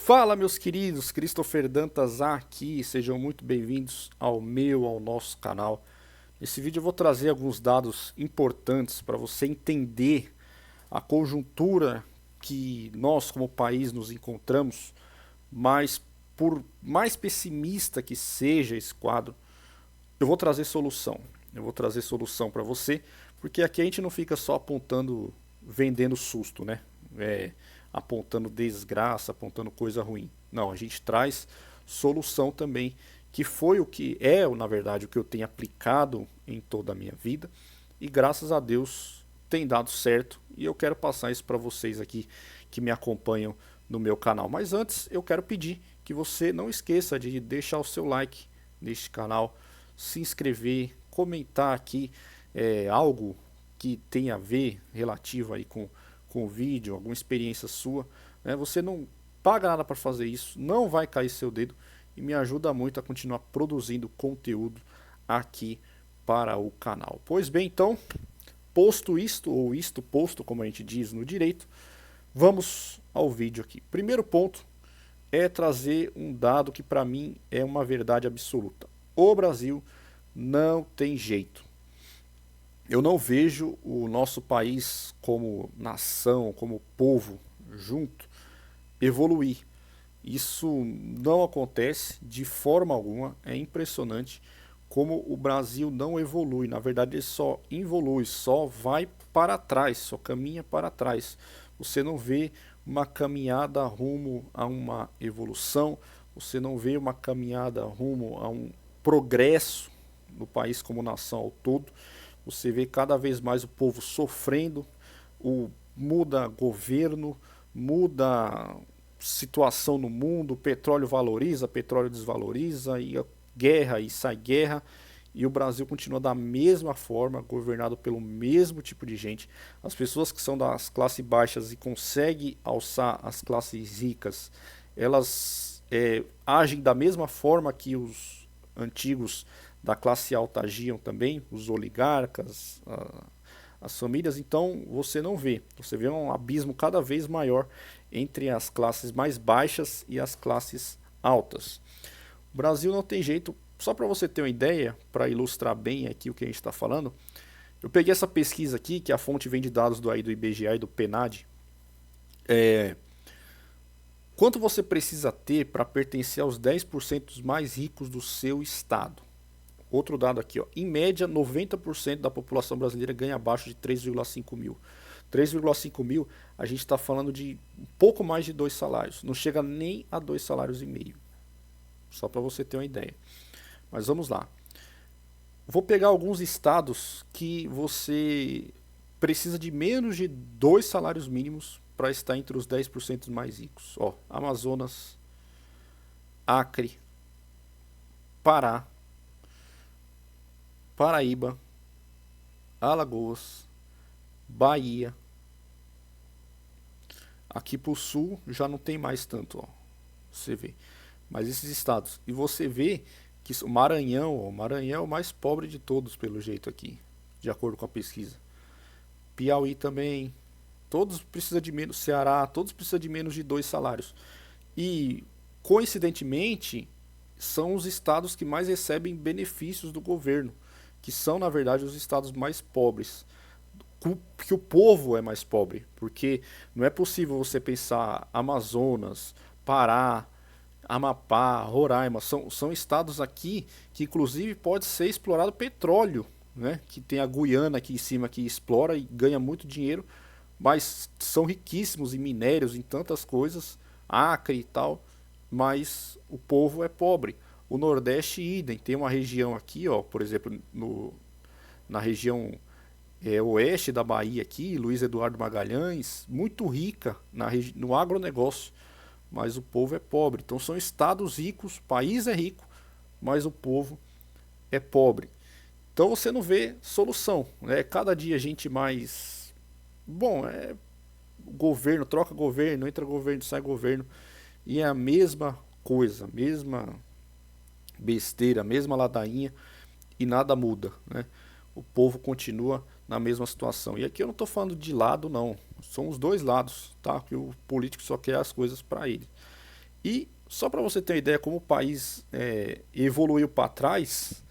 Fala, meus queridos, Christopher Dantas aqui, sejam muito bem-vindos ao nosso canal. Nesse vídeo eu vou trazer alguns dados importantes para você entender a conjuntura que nós como país nos encontramos, mas por mais pessimista que seja esse quadro, eu vou trazer solução. Eu vou trazer solução para você, porque aqui a gente não fica só apontando, vendendo susto, né? Apontando desgraça, apontando coisa ruim. Não, a gente traz solução também, que foi o que é, na verdade, o que eu tenho aplicado em toda a minha vida e graças a Deus tem dado certo e eu quero passar isso para vocês aqui que me acompanham no meu canal. Mas antes eu quero pedir que você não esqueça de deixar o seu like neste canal, se inscrever, comentar aqui algo que tenha a ver relativo aí com o vídeo, alguma experiência sua, né? Você não paga nada para fazer isso, não vai cair seu dedo e me ajuda muito a continuar produzindo conteúdo aqui para o canal. Pois bem, então, posto isto, ou isto posto, como a gente diz no direito, vamos ao vídeo aqui. Primeiro ponto é trazer um dado que para mim é uma verdade absoluta. O Brasil não tem jeito. Eu não vejo o nosso país como nação, como povo junto, evoluir. Isso não acontece de forma alguma, é impressionante como o Brasil não evolui. Na verdade, ele só evolui, só vai para trás, só caminha para trás. Você não vê uma caminhada rumo a uma evolução, você não vê uma caminhada rumo a um progresso no país como nação ao todo. Você vê cada vez mais o povo sofrendo, muda governo, muda situação no mundo, o petróleo valoriza, petróleo desvaloriza, e a guerra e sai guerra, e o Brasil continua da mesma forma, governado pelo mesmo tipo de gente. As pessoas que são das classes baixas e conseguem alçar as classes ricas, elas agem da mesma forma que os antigos da classe alta agiam também, os oligarcas, as famílias. Então você não vê, você vê um abismo cada vez maior entre as classes mais baixas e as classes altas. O Brasil não tem jeito. Só para você ter uma ideia, para ilustrar bem aqui o que a gente está falando, eu peguei essa pesquisa aqui, que a fonte vem de dados do IBGE e do PNAD. Quanto você precisa ter para pertencer aos 10% mais ricos do seu estado? Outro dado aqui, ó. Em média, 90% da população brasileira ganha abaixo de 3,5 mil. 3,5 mil, a gente está falando de um pouco mais de 2 salários. Não chega nem a 2 salários e meio. Só para você ter uma ideia. Mas vamos lá. Vou pegar alguns estados que você precisa de menos de 2 salários mínimos para estar entre os 10% mais ricos. Ó, Amazonas, Acre, Pará, Paraíba, Alagoas, Bahia. Aqui pro sul já não tem mais tanto, ó. Você vê. Mas esses estados. E você vê que o Maranhão, ó, o Maranhão é o mais pobre de todos pelo jeito aqui, de acordo com a pesquisa. Piauí também. Todos precisam de menos. Ceará, todos precisam de menos de 2 salários. E coincidentemente são os estados que mais recebem benefícios do governo, que são na verdade os estados mais pobres, que o povo é mais pobre, porque não é possível você pensar Amazonas, Pará, Amapá, Roraima, são estados aqui que inclusive pode ser explorado petróleo, né? Que tem a Guiana aqui em cima que explora e ganha muito dinheiro, mas são riquíssimos em minérios, em tantas coisas, Acre e tal, mas o povo é pobre. O Nordeste idem, tem uma região aqui, ó, por exemplo, na região oeste da Bahia aqui, Luiz Eduardo Magalhães, muito rica no agronegócio, mas o povo é pobre. Então são estados ricos, o país é rico, mas o povo é pobre. Então você não vê solução, né? Cada dia a gente mais... Bom, governo, troca governo, entra governo, sai governo, e é a mesma coisa, a mesma besteira, a mesma ladainha, e nada muda, né? O povo continua na mesma situação. E aqui eu não estou falando de lado, não. São os dois lados, tá? Que o político só quer as coisas para ele. E só para você ter uma ideia como o país evoluiu para trás,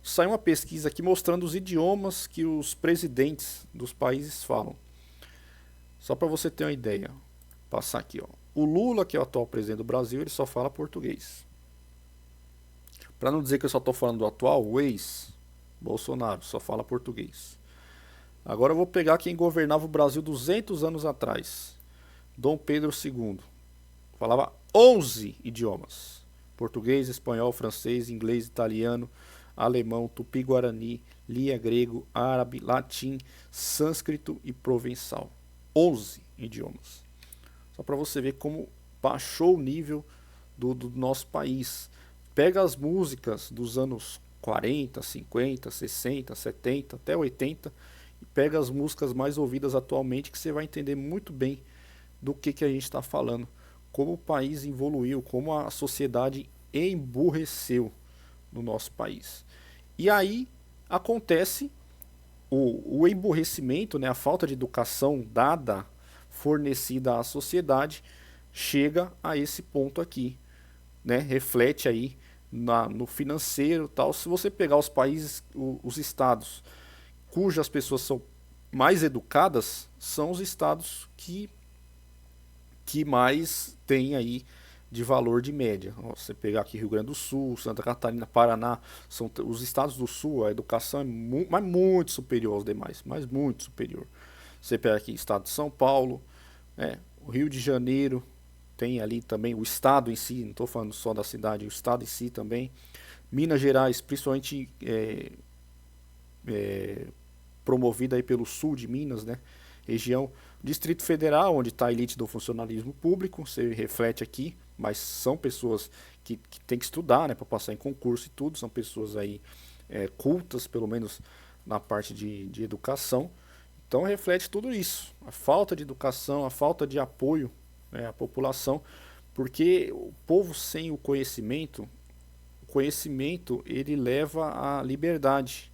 saiu uma pesquisa aqui mostrando os idiomas que os presidentes dos países falam. Só para você ter uma ideia, passar aqui, ó. O Lula, que é o atual presidente do Brasil, ele só fala português. Para não dizer que eu só estou falando do atual, o ex Bolsonaro só fala português. Agora eu vou pegar quem governava o Brasil 200 anos atrás. Dom Pedro II. Falava 11 idiomas. Português, espanhol, francês, inglês, italiano, alemão, tupi-guarani, lia grego, árabe, latim, sânscrito e provençal. 11 idiomas. Só para você ver como baixou o nível do nosso país. Pega as músicas dos anos 40, 50, 60, 70, até 80 e pega as músicas mais ouvidas atualmente que você vai entender muito bem do que a gente está falando. Como o país evoluiu, como a sociedade emburreceu no nosso país. E aí acontece o emburrecimento, né, a falta de educação dada, fornecida à sociedade, chega a esse ponto aqui, né, reflete aí no financeiro tal. Se você pegar os países, os estados cujas pessoas são mais educadas, são os estados que mais tem aí de valor de média. Você pegar aqui Rio Grande do Sul, Santa Catarina, Paraná, são os estados do sul, a educação é mas muito superior aos demais, mas muito superior. Você pega aqui estado de São Paulo, o Rio de Janeiro, tem ali também o estado em si, não estou falando só da cidade, o estado em si também. Minas Gerais, principalmente promovida aí pelo sul de Minas, né? Região. Distrito Federal, onde está a elite do funcionalismo público, você reflete aqui, mas são pessoas que têm que estudar, né, para passar em concurso e tudo, são pessoas aí cultas, pelo menos na parte de educação. Então reflete tudo isso, a falta de educação, a falta de apoio, né, à população, porque o povo sem o conhecimento ele leva à liberdade,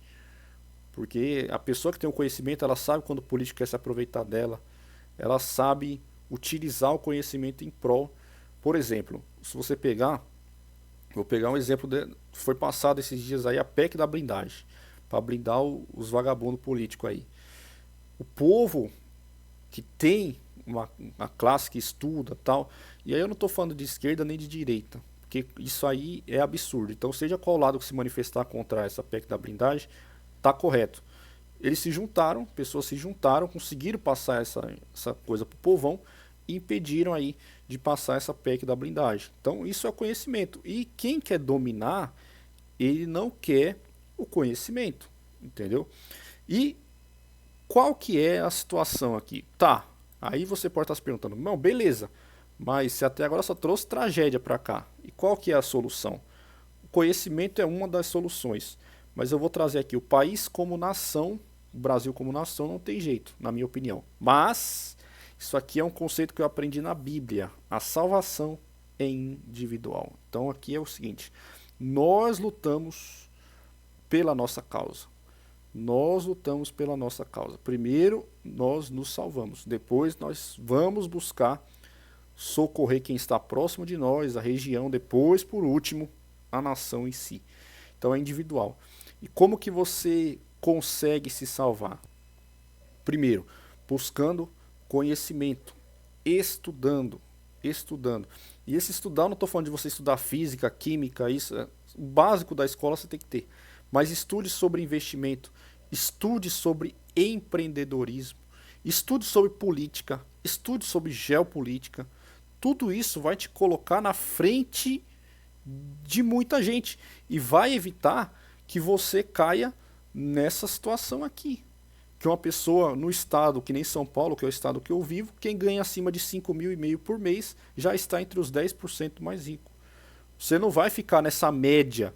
porque a pessoa que tem o conhecimento, ela sabe quando o político quer se aproveitar dela, ela sabe utilizar o conhecimento em prol. Por exemplo, se você pegar, vou pegar um exemplo, foi passado esses dias aí a PEC da blindagem, para blindar os vagabundos políticos aí. O povo que tem uma classe que estuda tal, e aí eu não estou falando de esquerda nem de direita, porque isso aí é absurdo. Então seja qual lado que se manifestar contra essa PEC da blindagem, tá correto. Eles se juntaram, pessoas se juntaram, conseguiram passar essa coisa pro povão e impediram aí de passar essa PEC da blindagem. Então isso é conhecimento. E quem quer dominar, ele não quer o conhecimento, entendeu? E qual que é a situação aqui? Tá, aí você pode estar se perguntando, não, beleza, mas você até agora só trouxe tragédia para cá. E qual que é a solução? O conhecimento é uma das soluções, mas eu vou trazer aqui o país como nação. O Brasil como nação não tem jeito, na minha opinião. Mas isso aqui é um conceito que eu aprendi na Bíblia. A salvação é individual. Então aqui é o seguinte: nós lutamos pela nossa causa. Nós lutamos pela nossa causa. Primeiro nós nos salvamos. Depois nós vamos buscar socorrer quem está próximo de nós, a região. Depois, por último, a nação em si. Então é individual. E como que você consegue se salvar? Primeiro, buscando conhecimento, estudando. E esse estudar, eu não estou falando de você estudar física, química, isso, o básico da escola você tem que ter. Mas estude sobre investimento, estude sobre empreendedorismo, estude sobre política, estude sobre geopolítica. Tudo isso vai te colocar na frente de muita gente e vai evitar que você caia nessa situação aqui. Que uma pessoa no estado que nem São Paulo, que é o estado que eu vivo, quem ganha acima de 5.500 por mês já está entre os 10% mais ricos. Você não vai ficar nessa média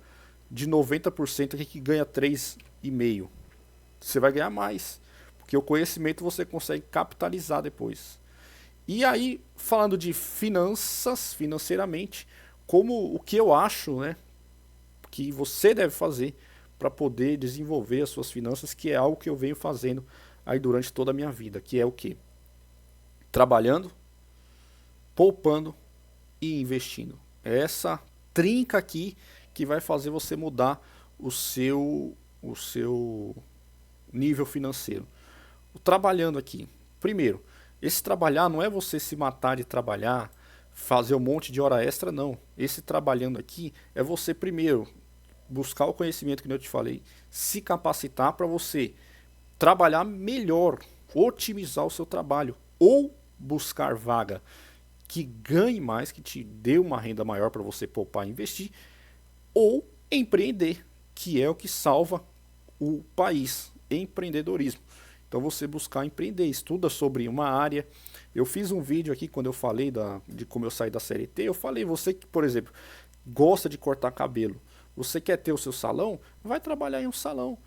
de 90% aqui que ganha 3,5. Você vai ganhar mais, porque o conhecimento você consegue capitalizar depois. E aí, falando de finanças, financeiramente, como o que eu acho, né, que você deve fazer para poder desenvolver as suas finanças, que é algo que eu venho fazendo aí durante toda a minha vida, que é o quê? Trabalhando, poupando e investindo. É essa trinca aqui que vai fazer você mudar o seu nível financeiro. Trabalhando aqui. Primeiro, esse trabalhar não é você se matar de trabalhar, fazer um monte de hora extra, não. Esse trabalhando aqui é você primeiro buscar o conhecimento que eu te falei, se capacitar para você trabalhar melhor, otimizar o seu trabalho ou buscar vaga que ganhe mais, que te dê uma renda maior para você poupar e investir, ou empreender, que é o que salva o país, empreendedorismo. Então você buscar empreender, estuda sobre uma área. Eu fiz um vídeo aqui quando eu falei de como eu saí da CLT, eu falei, você que, por exemplo, gosta de cortar cabelo, você quer ter o seu salão, vai trabalhar em um salão.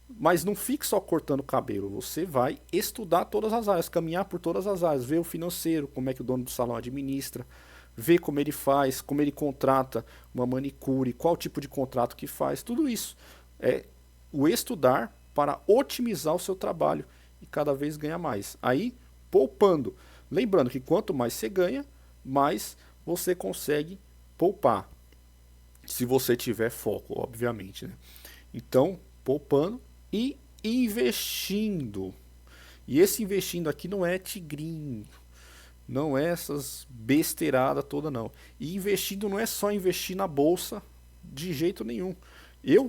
Mas não fique só cortando cabelo, você vai estudar todas as áreas, caminhar por todas as áreas, ver o financeiro, como é que o dono do salão administra, ver como ele faz, como ele contrata uma manicure, qual tipo de contrato que faz, tudo isso é o estudar para otimizar o seu trabalho e cada vez ganhar mais. Aí, poupando. Lembrando que quanto mais você ganha, mais você consegue poupar. Se você tiver foco, obviamente, né? Então, poupando e investindo. E esse investindo aqui não é tigrinho, não é essas besteiradas toda não. E investindo não é só investir na bolsa de jeito nenhum.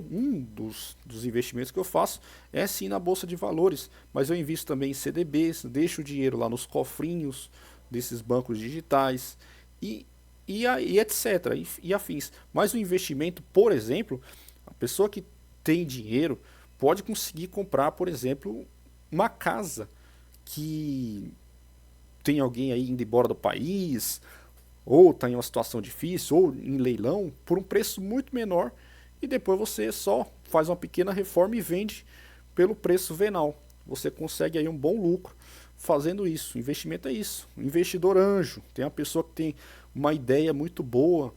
Um dos investimentos que eu faço é sim na bolsa de valores, mas eu invisto também em CDBs, deixo o dinheiro lá nos cofrinhos desses bancos digitais e etc. E afins. Mas o investimento, por exemplo, a pessoa que tem dinheiro pode conseguir comprar, por exemplo, uma casa que tem alguém aí indo embora do país, ou está em uma situação difícil, ou em leilão, por um preço muito menor, e depois você só faz uma pequena reforma e vende pelo preço venal. Você consegue aí um bom lucro fazendo isso. Investimento é isso. Investidor anjo. Tem uma pessoa que tem uma ideia muito boa,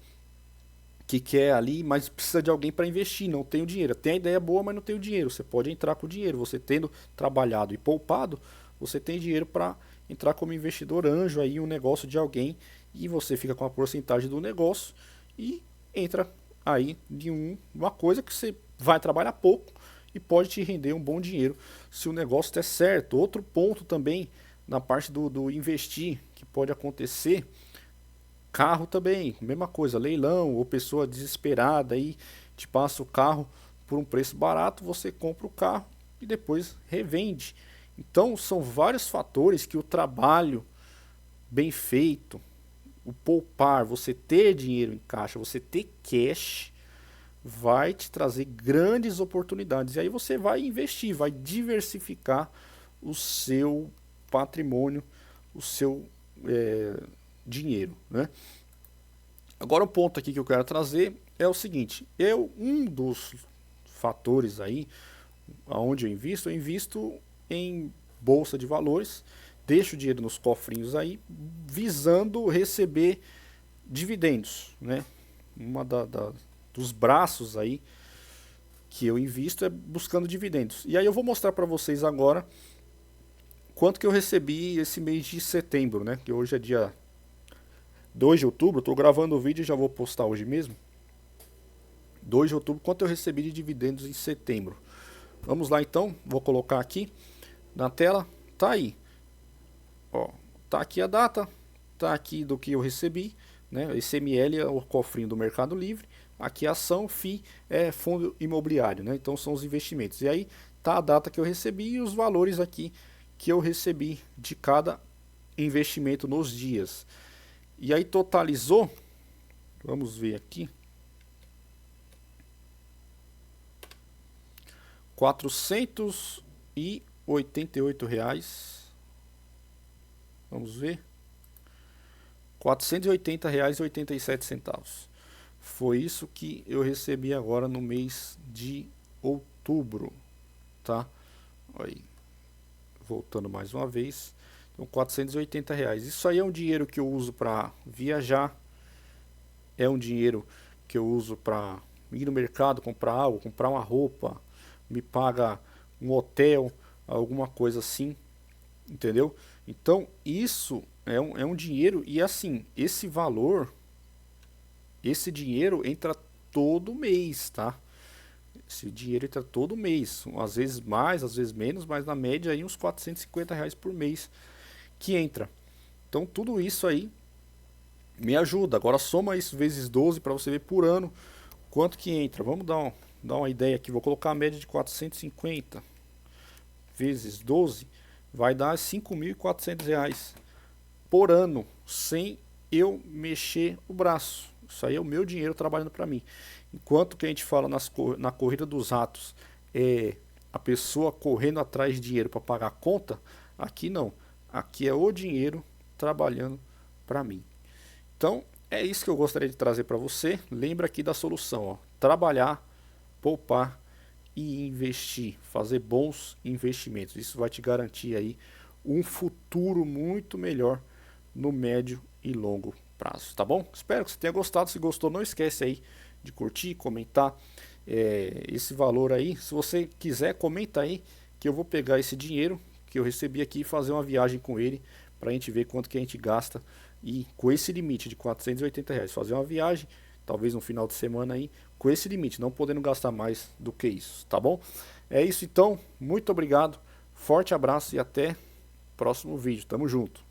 que quer ali, mas precisa de alguém para investir, não tem o dinheiro. Tem a ideia boa, mas não tem o dinheiro. Você pode entrar com o dinheiro. Você tendo trabalhado e poupado, você tem dinheiro para entrar como investidor anjo aí em um negócio de alguém e você fica com a porcentagem do negócio e entra aí de uma coisa que você vai trabalhar pouco e pode te render um bom dinheiro se o negócio der certo. Outro ponto também na parte do investir que pode acontecer. Carro também, mesma coisa, leilão, ou pessoa desesperada aí te passa o carro por um preço barato, você compra o carro e depois revende. Então são vários fatores que o trabalho bem feito, o poupar, você ter dinheiro em caixa, você ter cash, vai te trazer grandes oportunidades. E aí você vai investir, vai diversificar o seu patrimônio, o seu dinheiro, né? Agora o ponto aqui que eu quero trazer é o seguinte, um dos fatores aí aonde eu invisto em bolsa de valores, deixo o dinheiro nos cofrinhos aí, visando receber dividendos, né? Dos braços aí que eu invisto é buscando dividendos. E aí eu vou mostrar para vocês agora quanto que eu recebi esse mês de setembro, né? Que hoje é dia 2 de outubro, estou gravando o vídeo e já vou postar hoje mesmo. 2 de outubro, quanto eu recebi de dividendos em setembro. Vamos lá então, vou colocar aqui na tela, tá aí. Ó, tá aqui a data, tá aqui do que eu recebi, né? Esse ML é o cofrinho do Mercado Livre, aqui a ação, FII é fundo imobiliário, né? Então são os investimentos. E aí tá a data que eu recebi e os valores aqui que eu recebi de cada investimento nos dias. E aí totalizou, vamos ver aqui, R$ 488. Vamos ver. R$ 480,87. Foi isso que eu recebi agora no mês de outubro, tá? Aí, voltando mais uma vez. Então, R$ 480. Isso aí é um dinheiro que eu uso para viajar. É um dinheiro que eu uso para ir no mercado, comprar algo, comprar uma roupa, me paga um hotel, alguma coisa assim, entendeu? Então isso é um dinheiro e assim, esse valor esse dinheiro entra todo mês, tá? Esse dinheiro entra todo mês, às vezes mais, às vezes menos, mas na média aí uns R$ 450 por mês que entra. Então tudo isso aí me ajuda. Agora soma isso vezes 12 para você ver por ano quanto que entra. Vamos dar uma ideia aqui. Vou colocar a média de 450 vezes 12, vai dar R$ 5.400 por ano, sem eu mexer o braço. Isso aí é o meu dinheiro trabalhando para mim. Enquanto que a gente fala na corrida dos ratos, é a pessoa correndo atrás de dinheiro para pagar a conta, aqui não. Aqui é o dinheiro trabalhando para mim. Então, é isso que eu gostaria de trazer para você. Lembra aqui da solução, ó. Trabalhar, poupar e investir, fazer bons investimentos. Isso vai te garantir aí um futuro muito melhor no médio e longo prazo, tá bom? Espero que você tenha gostado. Se gostou, não esquece aí de curtir, comentar esse valor aí. Se você quiser, comenta aí que eu vou pegar esse dinheiro que eu recebi aqui e fazer uma viagem com ele para a gente ver quanto que a gente gasta e com esse limite de R$ 480, fazer uma viagem, talvez um final de semana aí, com esse limite, não podendo gastar mais do que isso, tá bom? É isso então, muito obrigado, forte abraço e até o próximo vídeo, tamo junto.